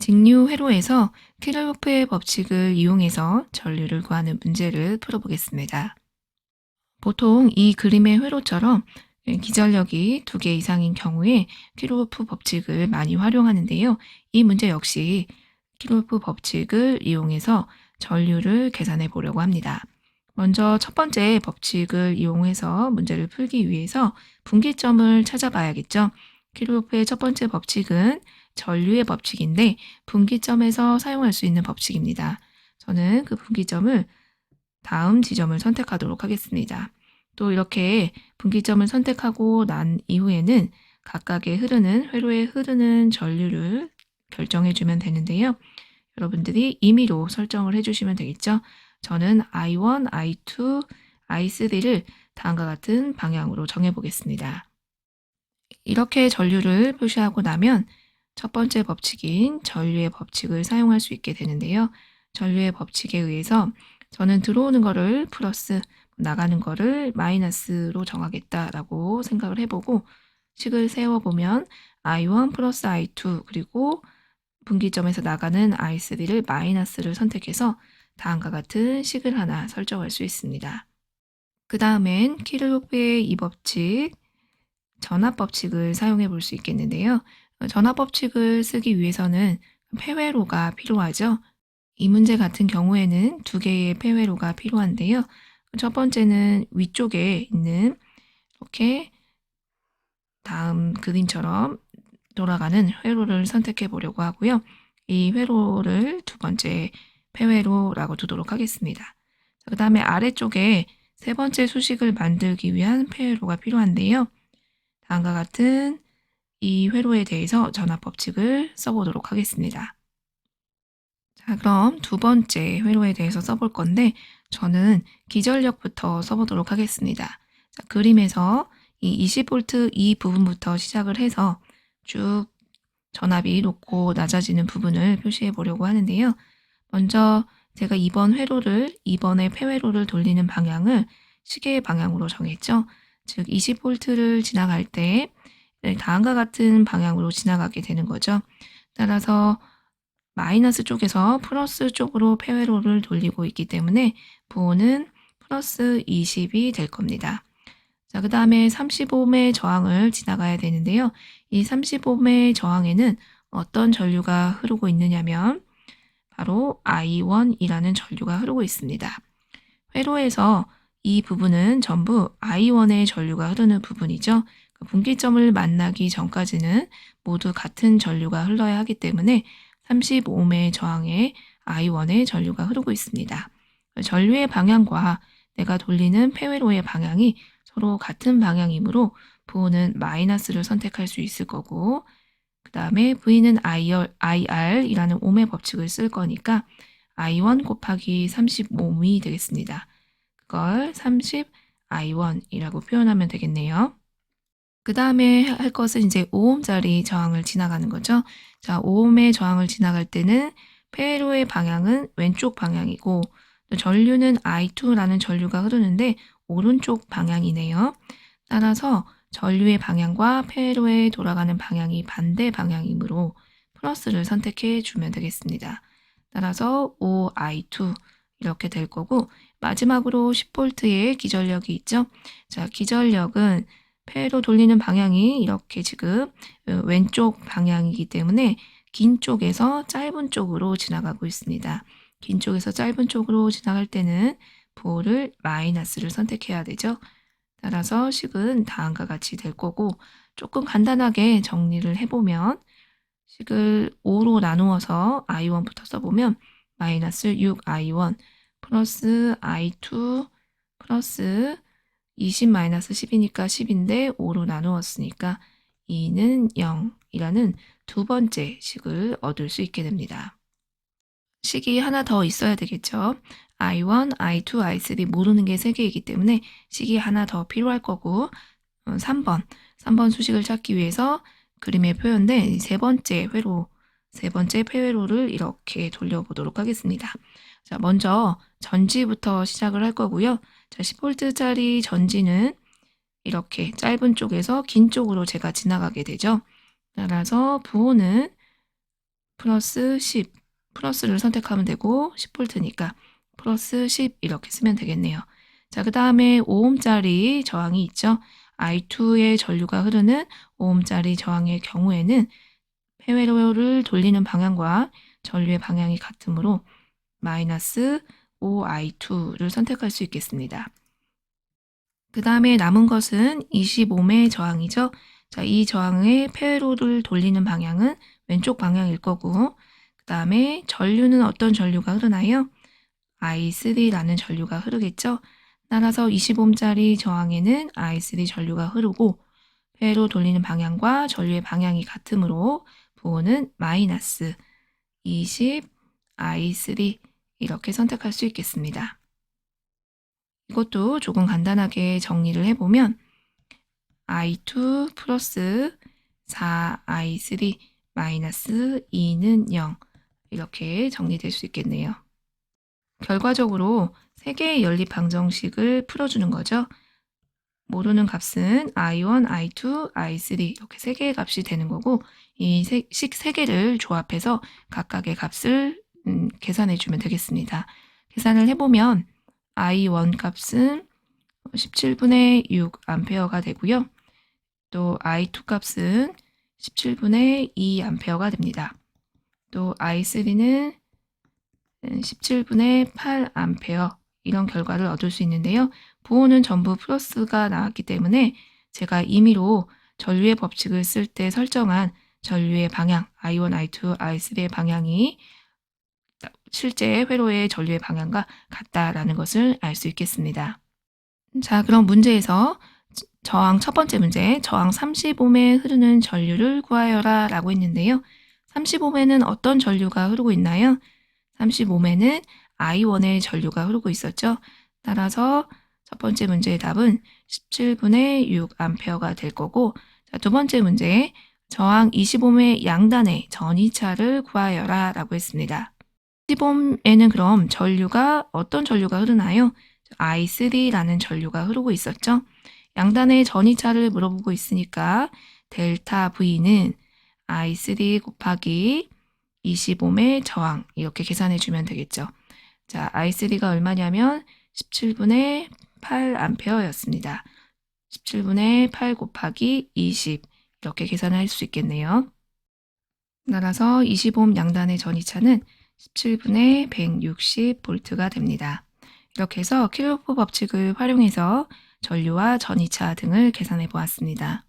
직류 회로에서 키르호프의 법칙을 이용해서 전류를 구하는 문제를 풀어보겠습니다. 보통 이 그림의 회로처럼 기전력이 2개 이상인 경우에 키르호프 법칙을 많이 활용하는데요. 이 문제 역시 키르호프 법칙을 이용해서 전류를 계산해 보려고 합니다. 먼저 첫 번째 법칙을 이용해서 문제를 풀기 위해서 분기점을 찾아봐야겠죠. 키르호프의 첫 번째 법칙은 전류의 법칙인데 분기점에서 사용할 수 있는 법칙입니다. 저는 그 분기점을 다음 지점을 선택하도록 하겠습니다. 또 이렇게 분기점을 선택하고 난 이후에는 각각의 회로에 흐르는 전류를 결정해 주면 되는데요. 여러분들이 임의로 설정을 해주시면 되겠죠. 저는 I1, I2, I3를 다음과 같은 방향으로 정해 보겠습니다. 이렇게 전류를 표시하고 나면 첫 번째 법칙인 전류의 법칙을 사용할 수 있게 되는데요. 전류의 법칙에 의해서 저는 들어오는 거를 플러스, 나가는 거를 마이너스로 정하겠다라고 생각을 해보고 식을 세워보면 I1 플러스 I2 그리고 분기점에서 나가는 I3를 마이너스를 선택해서 다음과 같은 식을 하나 설정할 수 있습니다. 그 다음엔 키르호프의 이 법칙, 전압 법칙을 사용해 볼 수 있겠는데요. 전압 법칙을 쓰기 위해서는 폐회로가 필요하죠. 이 문제 같은 경우에는 2개의 폐회로가 필요한데요. 첫 번째는 위쪽에 있는 이렇게 다음 그림처럼 돌아가는 회로를 선택해 보려고 하고요. 이 회로를 두 번째 폐회로라고 두도록 하겠습니다. 그 다음에 아래쪽에 세 번째 수식을 만들기 위한 폐회로가 필요한데요. 다음과 같은 이 회로에 대해서 전압 법칙을 써보도록 하겠습니다. 자, 그럼 두 번째 회로에 대해서 써볼 건데 저는 기전력부터 써보도록 하겠습니다. 자, 그림에서 이 20V 이 부분부터 시작을 해서 쭉 전압이 높고 낮아지는 부분을 표시해 보려고 하는데요. 먼저 제가 이번에 폐회로를 돌리는 방향을 시계의 방향으로 정했죠. 즉 20V를 지나갈 때 다음과 같은 방향으로 지나가게 되는 거죠. 따라서 마이너스 쪽에서 플러스 쪽으로 폐회로를 돌리고 있기 때문에 부호는 플러스 20이 될 겁니다. 자, 그 다음에 30ohm의 저항을 지나가야 되는데요. 이 30ohm의 저항에는 어떤 전류가 흐르고 있느냐면 바로 I1이라는 전류가 흐르고 있습니다. 회로에서 이 부분은 전부 I1의 전류가 흐르는 부분이죠. 그 분기점을 만나기 전까지는 모두 같은 전류가 흘러야 하기 때문에 30ohm의 저항에 I1의 전류가 흐르고 있습니다. 전류의 방향과 내가 돌리는 폐회로의 방향이 서로 같은 방향이므로 부호는 마이너스를 선택할 수 있을 거고 그 다음에 V는 IR이라는 ohm의 법칙을 쓸 거니까 I1 곱하기 30ohm이 되겠습니다. 그걸 30I1이라고 표현하면 되겠네요. 그 다음에 할 것은 이제 5ohm짜리 저항을 지나가는 거죠. 자, 5ohm의 저항을 지나갈 때는 폐회로의 방향은 왼쪽 방향이고 전류는 I2라는 전류가 흐르는데 오른쪽 방향이네요. 따라서 전류의 방향과 폐회로에 돌아가는 방향이 반대 방향이므로 플러스를 선택해 주면 되겠습니다. 따라서 5I2 이렇게 될 거고 마지막으로 10V의 기전력이 있죠. 자, 기전력은 폐로 돌리는 방향이 이렇게 지금 왼쪽 방향이기 때문에 긴 쪽에서 짧은 쪽으로 지나가고 있습니다. 긴 쪽에서 짧은 쪽으로 지나갈 때는 부호를 마이너스를 선택해야 되죠. 따라서 식은 다음과 같이 될 거고 조금 간단하게 정리를 해보면 식을 5로 나누어서 I1부터 써보면 마이너스 6I1 플러스 I2 플러스 20 마이너스 10이니까 10인데 5로 나누었으니까 2는 0이라는 두 번째 식을 얻을 수 있게 됩니다. 식이 하나 더 있어야 되겠죠. I1, I2, I3 모르는 게 3개이기 때문에 식이 하나 더 필요할 거고 3번 수식을 찾기 위해서 그림에 표현된 세 번째 폐회로를 이렇게 돌려보도록 하겠습니다. 자, 먼저 전지부터 시작을 할 거고요. 자, 10V짜리 전지는 이렇게 짧은 쪽에서 긴 쪽으로 제가 지나가게 되죠. 따라서 부호는 플러스 10, 플러스를 선택하면 되고 10V니까 플러스 10 이렇게 쓰면 되겠네요. 자, 그 다음에 5ohm짜리 저항이 있죠. I2의 전류가 흐르는 5ohm짜리 저항의 경우에는 폐회로를 돌리는 방향과 전류의 방향이 같으므로 마이너스 5I2를 선택할 수 있겠습니다. 그 다음에 남은 것은 25ohm의 저항이죠. 자, 이 저항의 폐회로를 돌리는 방향은 왼쪽 방향일 거고, 그 다음에 전류는 어떤 전류가 흐르나요? I3라는 전류가 흐르겠죠. 따라서 25ohm짜리 저항에는 I3 전류가 흐르고 폐회로 돌리는 방향과 전류의 방향이 같으므로 부호는 마이너스 20 I3 이렇게 선택할 수 있겠습니다. 이것도 조금 간단하게 정리를 해보면 I2 플러스 4I3 마이너스 2는 0 이렇게 정리될 수 있겠네요. 결과적으로 3개의 연립 방정식을 풀어주는 거죠. 모르는 값은 I1, I2, I3 이렇게 3개의 값이 되는 거고 이 식 3개를 조합해서 각각의 값을 계산해 주면 되겠습니다. 계산을 해보면 I1 값은 17분의 6A가 되고요. 또 I2 값은 17분의 2A가 됩니다. 또 I3는 17분의 8A 이런 결과를 얻을 수 있는데요. 부호는 전부 플러스가 나왔기 때문에 제가 임의로 전류의 법칙을 쓸 때 설정한 전류의 방향 I1, I2, I3의 방향이 실제 회로의 전류의 방향과 같다라는 것을 알 수 있겠습니다. 자, 그럼 문제에서 저항 첫 번째 문제, 저항 30ohm에 흐르는 전류를 구하여라 라고 했는데요. 30ohm에는 어떤 전류가 흐르고 있나요? 30ohm에는 I1의 전류가 흐르고 있었죠. 따라서 첫 번째 문제의 답은 17분의 6A가 될 거고, 자, 두 번째 문제, 저항 20ohm의 양단의 전이차를 구하여라 라고 했습니다. 10ohm에는 그럼 어떤 전류가 흐르나요? I3라는 전류가 흐르고 있었죠. 양단의 전이차를 물어보고 있으니까 델타 V는 I3 곱하기 20ohm의 저항 이렇게 계산해 주면 되겠죠. 자, I3가 얼마냐면 17분의 8A였습니다. 17분의 8 곱하기 20 이렇게 계산할 수 있겠네요. 따라서 20ohm 양단의 전이차는 17분의 160V가 됩니다. 이렇게 해서 킬로프 법칙을 활용해서 전류와 전이차 등을 계산해 보았습니다.